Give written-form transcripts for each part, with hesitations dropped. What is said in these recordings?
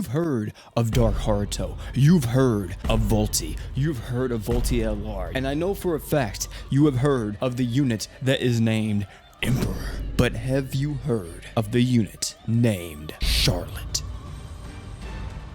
You've heard of Dark Haruto, you've heard of Volti, you've heard of Volti LR, and I know for a fact you have heard of the unit that is named Emperor. But have you heard of the unit named Charlotte?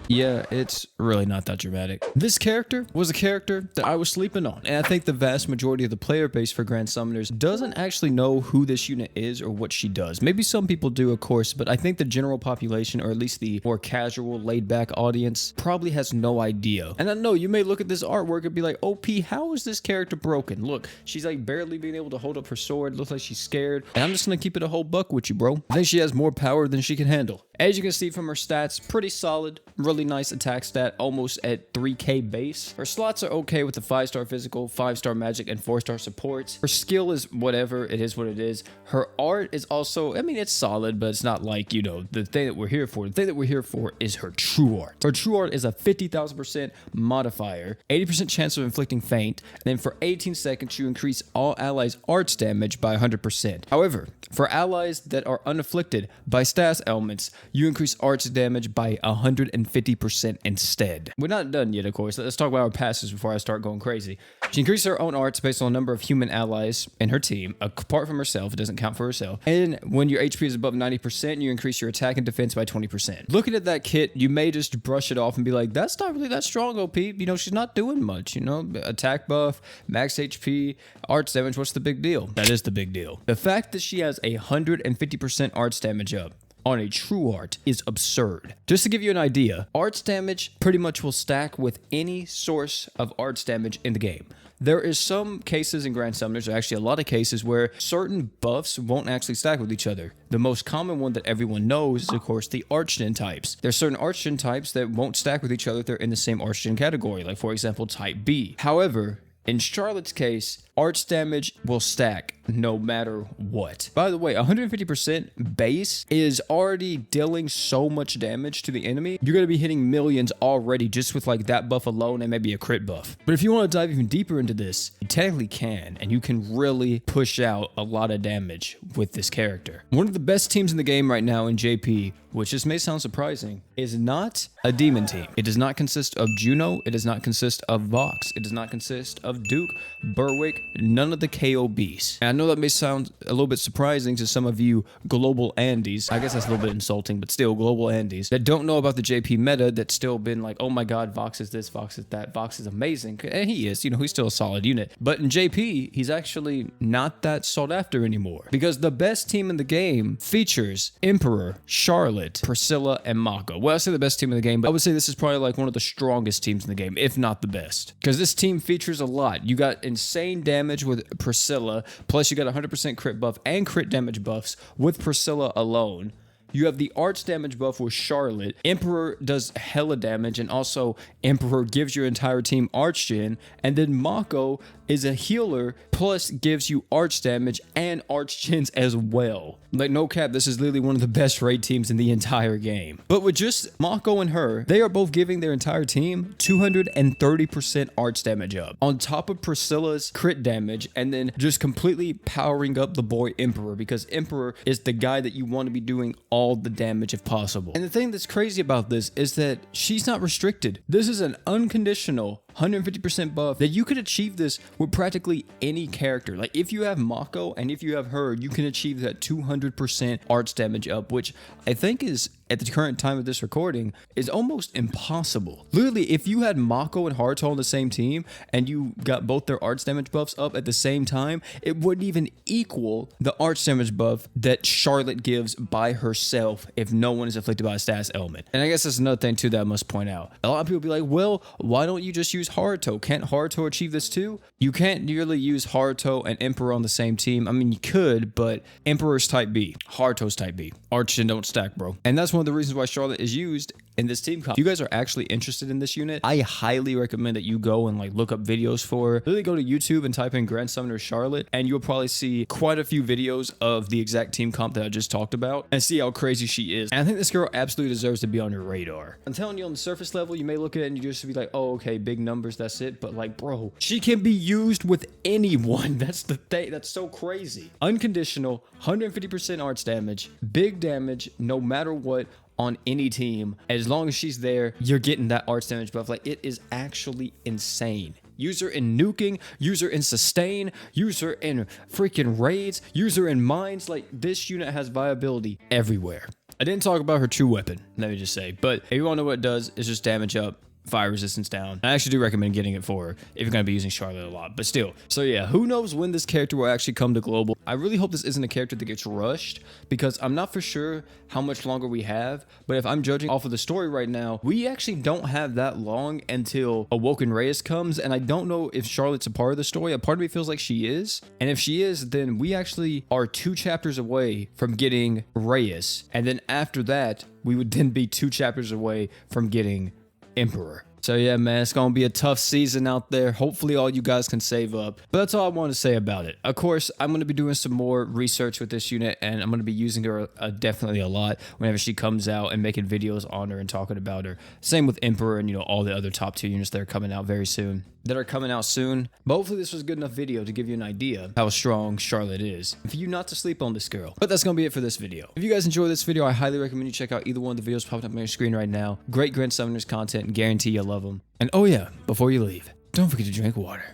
Yeah, it's really not that dramatic. This character was a character that I was sleeping on, and I think the vast majority of the player base for Grand Summoners doesn't actually know who this unit is or what she does. Maybe some people do, of course, but I think the general population, or at least the more casual, laid-back audience, probably has no idea. And I know you may look at this artwork and be like, OP, how is this character broken? Look, she's like barely being able to hold up her sword, looks like she's scared, and I'm just gonna keep it a whole buck with you, bro. I think she has more power than she can handle. As you can see from her stats, pretty solid, really nice attack stat, almost at 3k base. Her slots are okay with the 5-star physical, 5-star magic, and 4-star supports. Her skill is whatever, it is what it is. Her art is also, I mean, it's solid, but it's not like, you know, the thing that we're here for. The thing that we're here for is her true art. Her true art is a 50,000% modifier, 80% chance of inflicting feint, and then for 18 seconds, you increase all allies' arts damage by 100%. However, for allies that are unafflicted by status elements, you increase arts damage by 150% instead. We're not done yet, of course. Let's talk about her passes before I start going crazy. She increases her own arts based on the number of human allies in her team, apart from herself. It doesn't count for herself. And when your HP is above 90%, you increase your attack and defense by 20%. Looking at that kit, you may just brush it off and be like, that's not really that strong, OP. You know, she's not doing much, you know? Attack buff, max HP, arts damage, what's the big deal? That is the big deal. The fact that she has a 150% arts damage up on a true art is absurd. Just to give you an idea, arts damage pretty much will stack with any source of arts damage in the game. There is some cases in Grand Summoners, or actually a lot of cases, where certain buffs won't actually stack with each other. The most common one that everyone knows is, of course, the Archgen types. There's certain Archgen types that won't stack with each other if they're in the same Archgen category, like, for example, Type B. However, in Charlotte's case, arts damage will stack no matter what. By the way, 150% base is already dealing so much damage to the enemy. You're going to be hitting millions already just with like that buff alone and maybe a crit buff. But if you want to dive even deeper into this, you technically can, and you can really push out a lot of damage with this character. One of the best teams in the game right now in JP, which just may sound surprising, is not a demon team. It does not consist of Juno. It does not consist of Vox. It does not consist of Duke, Berwick, none of the KOBs. And I know that may sound a little bit surprising to some of you global Andes. I guess that's a little bit insulting, but still global Andes that don't know about the JP meta, that's still been like, oh my god, Vox is this, Vox is that, Vox is amazing. And he is, you know, he's still a solid unit. But in JP, he's actually not that sought after anymore, because the best team in the game features Emperor, Charlotte, Priscilla, and Mako. Well, I say the best team in the game, but I would say this is probably like one of the strongest teams in the game, if not the best, because this team features a lot. You got insane damage with Priscilla, plus you got 100% crit buff and crit damage buffs with Priscilla alone. You have the arts damage buff with Charlotte. Emperor does hella damage, and also Emperor gives your entire team arch gen, and then Mako is a healer, plus gives you arch damage and arch gens as well. Like, no cap, this is literally one of the best raid teams in the entire game. But with just Mako and her, they are both giving their entire team 230% arch damage up, on top of Priscilla's crit damage, and then just completely powering up the boy Emperor, because Emperor is the guy that you want to be doing all the damage if possible. And the thing that's crazy about this is that she's not restricted. This is an unconditional 150% buff that you could achieve this with practically any character. Like, if you have Mako and if you have her, you can achieve that 200% arts damage up, which I think is, at the current time of this recording, is almost impossible. Literally, if you had Mako and Haruto on the same team and you got both their arts damage buffs up at the same time, it wouldn't even equal the arts damage buff that Charlotte gives by herself if no one is afflicted by a status element. And I guess that's another thing too that I must point out. A lot of people be like, well, why don't you just use Haruto? Can't Haruto achieve this too? You can't nearly use Haruto and Emperor on the same team. I mean, you could, but Emperor's type B, Haruto's type B. Arch don't stack, bro. And that's one of the reasons why Charlotte is used in this team comp. If you guys are actually interested in this unit, I highly recommend that you go and like look up videos for her. Literally go to YouTube and type in Grand Summoner Charlotte, and you'll probably see quite a few videos of the exact team comp that I just talked about, and see how crazy she is. And I think this girl absolutely deserves to be on your radar. I'm telling you, on the surface level, you may look at it and you just be like, oh, okay, big numbers, that's it. But like, bro, she can be used with anyone. That's the thing. That's so crazy. Unconditional, 150% arts damage, big damage, no matter what, on any team. As long as she's there, you're getting that arts damage buff. Like, it is actually insane. Use her in nuking, use her in sustain, use her in freaking raids, use her in mines. Like, this unit has viability everywhere. I didn't talk about her true weapon, let me just say, but if you want to know what it does, it's just damage up, fire resistance down. I actually do recommend getting it for her if you're going to be using Charlotte a lot, but still. So yeah, who knows when this character will actually come to global. I really hope this isn't a character that gets rushed, because I'm not for sure how much longer we have, but if I'm judging off of the story right now, we actually don't have that long until Awoken Reyes comes, and I don't know if Charlotte's a part of the story. A part of me feels like she is, and if she is, then we actually are 2 chapters away from getting Reyes, and then after that, we would then be 2 chapters away from getting Emperor. So yeah, man, it's gonna be a tough season out there. Hopefully all you guys can save up. But that's all I want to say about it. Of course, I'm gonna be doing some more research with this unit, and I'm gonna be using her definitely a lot whenever she comes out and making videos on her and talking about her. Same with Emperor and, you know, all the other top 2 units that are coming out very soon. But hopefully this was a good enough video to give you an idea how strong Charlotte is, and for you not to sleep on this girl. But that's gonna be it for this video. If you guys enjoyed this video, I highly recommend you check out either one of the videos popping up on your screen right now. Great Grand Summoners content, and guarantee you'll love them. And oh yeah, before you leave, don't forget to drink water.